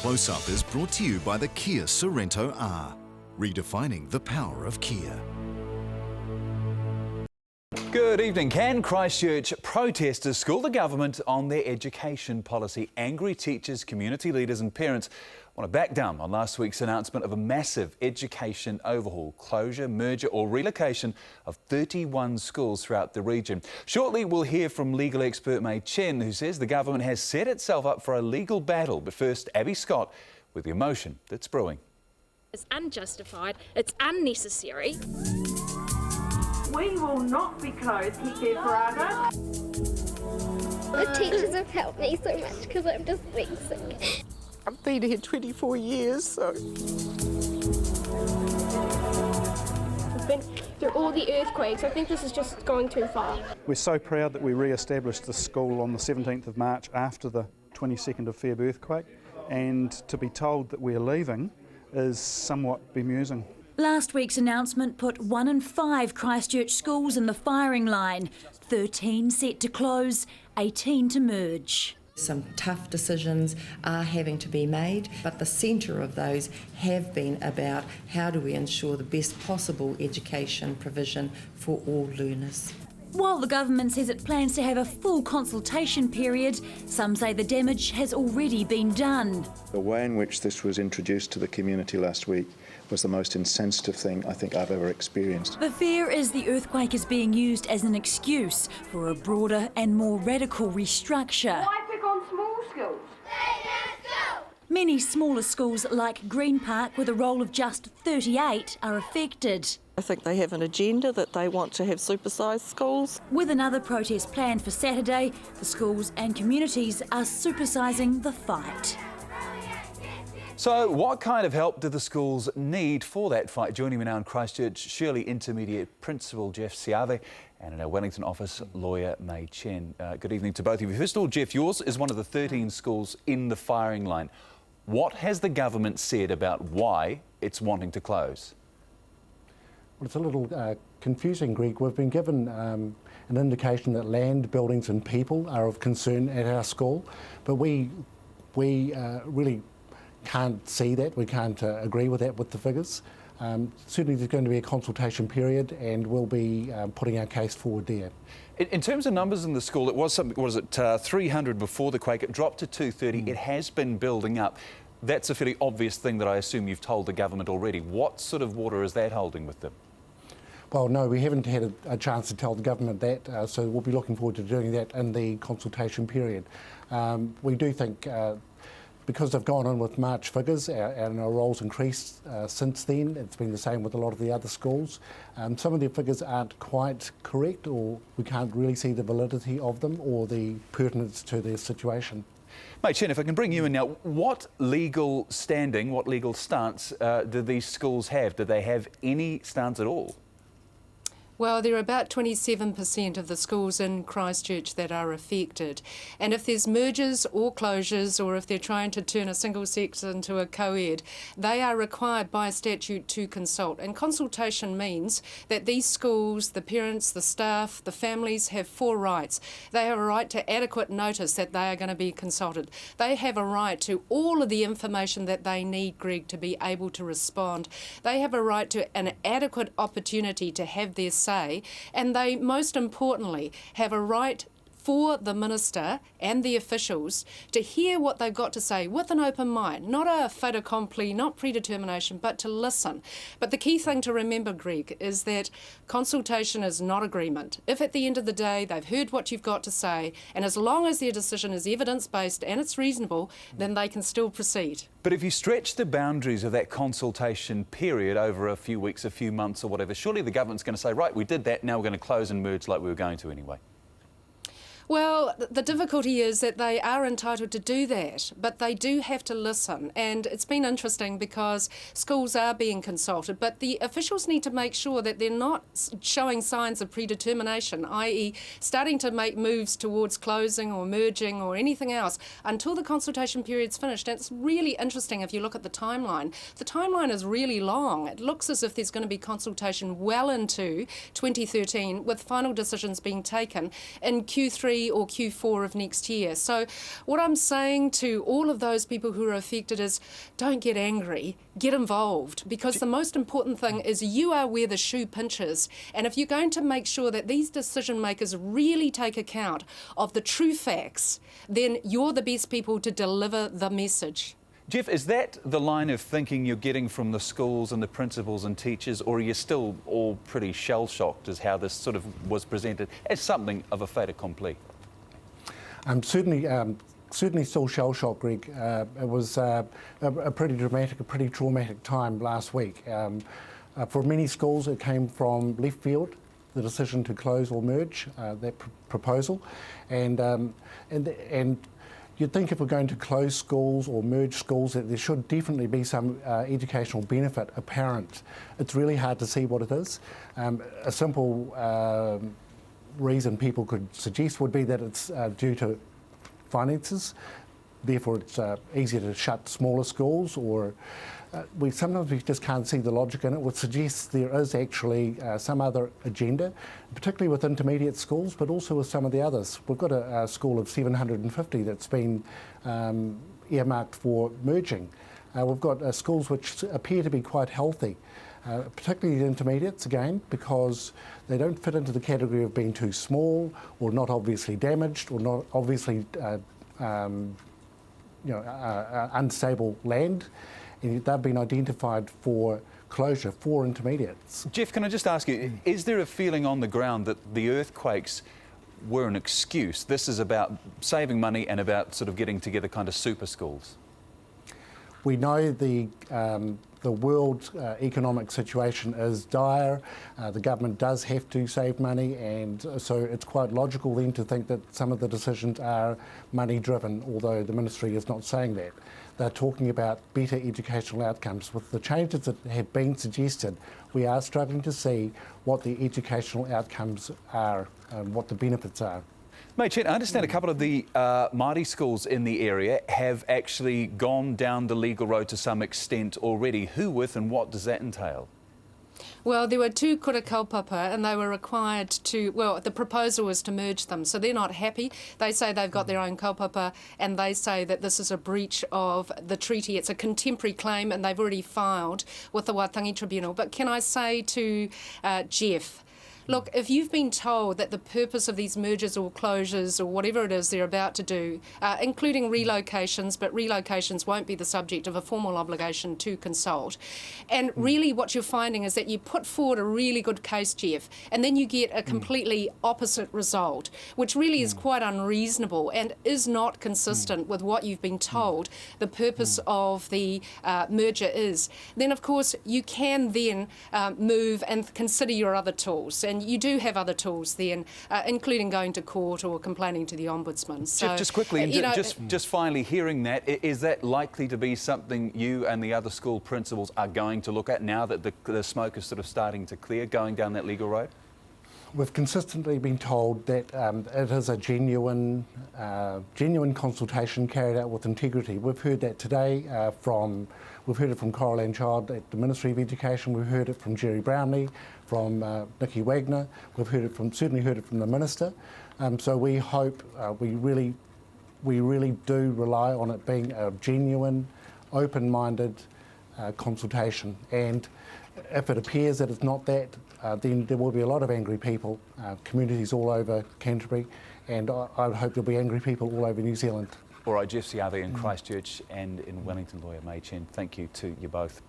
Close Up is brought to you by the Kia Sorento R, redefining the power of Kia. Good evening. Can Christchurch protesters school the government on their education policy? Angry teachers, community leaders and parents want to back down on last week's announcement of a massive education overhaul, closure, merger or relocation of 31 schools throughout the region. Shortly we'll hear from legal expert Mei Chen, who says the government has set itself up for a legal battle. But first, Abby Scott with the emotion that's brewing. It's unjustified, it's unnecessary. We will not be closed, Kike Parada. The teachers have helped me so much because I'm just being sick. I've been here 24 years, so... I've been through all the earthquakes. I think this is just going too far. We're so proud that we re-established the school on the 17th of March after the 22nd of Feb earthquake, and to be told that we're leaving is somewhat bemusing. Last week's announcement put 1 in 5 Christchurch schools in the firing line, 13 set to close, 18 to merge. Some tough decisions are having to be made, but the centre of those have been about how do we ensure the best possible education provision for all learners. While the government says it plans to have a full consultation period, some say the damage has already been done. The way in which this was introduced to the community last week was the most insensitive thing I think I've ever experienced. The fear is the earthquake is being used as an excuse for a broader and more radical restructure. Why pick on small schools? Many smaller schools like Green Park, with a roll of just 38, are affected. I think they have an agenda that they want to have supersized schools. With another protest planned for Saturday, the schools and communities are supersizing the fight. So what kind of help do the schools need for that fight? Joining me now in Christchurch, Shirley Intermediate Principal Jeff Siave and in our Wellington office, lawyer Mei Chen. Good evening to both of you. First of all, Jeff, yours is one of the 13 schools in the firing line. What has the government said about why it's wanting to close? Well, it's a little confusing, Greg. We've been given an indication that land, buildings and people are of concern at our school, but we really can't see that. We can't agree with that with the figures. Certainly there's going to be a consultation period and we'll be putting our case forward there. In terms of numbers in the school, it was something, what is it, 300 before the quake, it dropped to 230, It has been building up. That's a fairly obvious thing that I assume you've told the government already. What sort of water is that holding with them? Well, no, we haven't had a chance to tell the government that, so we'll be looking forward to doing that in the consultation period. We do think because they've gone on with March figures and our rolls increased since then. It's been the same with a lot of the other schools. Some of their figures aren't quite correct, or we can't really see the validity of them or the pertinence to their situation. Mei Chen, if I can bring you in now, what legal standing, what legal stance do these schools have? Do they have any stance at all? Well, there are about 27% of the schools in Christchurch that are affected. And if there's mergers or closures, or if they're trying to turn a single sex into a co-ed, they are required by statute to consult. And consultation means that these schools, the parents, the staff, the families have 4 rights. They have a right to adequate notice that they are going to be consulted. They have a right to all of the information that they need, Greg, to be able to respond. They have a right to an adequate opportunity to have their say, and they, most importantly, have a right for the minister and the officials to hear what they've got to say with an open mind, not a fait accompli, not predetermination, but to listen. But the key thing to remember, Greg, is that consultation is not agreement. If at the end of the day they've heard what you've got to say, and as long as their decision is evidence-based and it's reasonable, then they can still proceed. But if you stretch the boundaries of that consultation period over a few weeks, a few months or whatever, surely the government's going to say, right, we did that, now we're going to close and merge like we were going to anyway. Well, the difficulty is that they are entitled to do that, but they do have to listen. And it's been interesting because schools are being consulted, but the officials need to make sure that they're not showing signs of predetermination, i.e. starting to make moves towards closing or merging or anything else until the consultation period's finished. And it's really interesting if you look at the timeline. The timeline is really long. It looks as if there's going to be consultation well into 2013, with final decisions being taken in Q3 Q3 or Q4 of next year. So what I'm saying to all of those people who are affected is don't get angry, get involved, because the most important thing is you are where the shoe pinches. And if you're going to make sure that these decision makers really take account of the true facts, then you're the best people to deliver the message. Jeff, is that the line of thinking you're getting from the schools and the principals and teachers, or are you still all pretty shell-shocked as how this sort of was presented as something of a fait accompli? Certainly still shell-shocked, Greg. It was a pretty dramatic, a pretty traumatic time last week. For many schools, it came from left field, the decision to close or merge, that proposal, and you'd think if we're going to close schools or merge schools that there should definitely be some educational benefit apparent. It's really hard to see what it is. A simple reason people could suggest would be that it's due to finances, therefore it's easier to shut smaller schools, or sometimes we just can't see the logic in it, which suggests there is actually some other agenda, particularly with intermediate schools, but also with some of the others. We've got a school of 750 that's been earmarked for merging. We've got schools which appear to be quite healthy, particularly the intermediates, again, because they don't fit into the category of being too small or not obviously damaged or not obviously unstable land. And they've been identified for closure for intermediates. Jeff, can I just ask you, is there a feeling on the ground that the earthquakes were an excuse? This is about saving money and about sort of getting together kind of super schools. We know the world economic situation is dire. The government does have to save money, and so it's quite logical then to think that some of the decisions are money driven, although the ministry is not saying that. They're talking about better educational outcomes. With the changes that have been suggested, we are struggling to see what the educational outcomes are and what the benefits are. Mate, Chen, I understand a couple of the Māori schools in the area have actually gone down the legal road to some extent already. Who with and what does that entail? Well, there were two kura kaupapa and they were required to, well, the proposal was to merge them, so they're not happy. They say they've got their own kaupapa and they say that this is a breach of the treaty. It's a contemporary claim and they've already filed with the Waitangi Tribunal. But can I say to Jeff, look, if you've been told that the purpose of these mergers or closures or whatever it is they're about to do, including relocations, but relocations won't be the subject of a formal obligation to consult, and really what you're finding is that you put forward a really good case, Jeff, and then you get a completely opposite result, which really is quite unreasonable and is not consistent with what you've been told the purpose of the merger is, then of course you can then move and consider your other tools. And you do have other tools then, including going to court or complaining to the Ombudsman. So, just quickly, just finally hearing that, is that likely to be something you and the other school principals are going to look at now that the smoke is sort of starting to clear, going down that legal road? We've consistently been told that it is a genuine consultation carried out with integrity. We've heard that today we've heard it from Coral Ann Child at the Ministry of Education. We've heard it from Jerry Brownlee, from Nikki Wagner. We've certainly heard it from the Minister. So we hope, we really do rely on it being a genuine, open-minded consultation. And if it appears that it's not that, then there will be a lot of angry people, communities all over Canterbury, and I would hope there'll be angry people all over New Zealand. All right, Jeff Siave in Christchurch and in Wellington, lawyer May Chen, thank you to you both.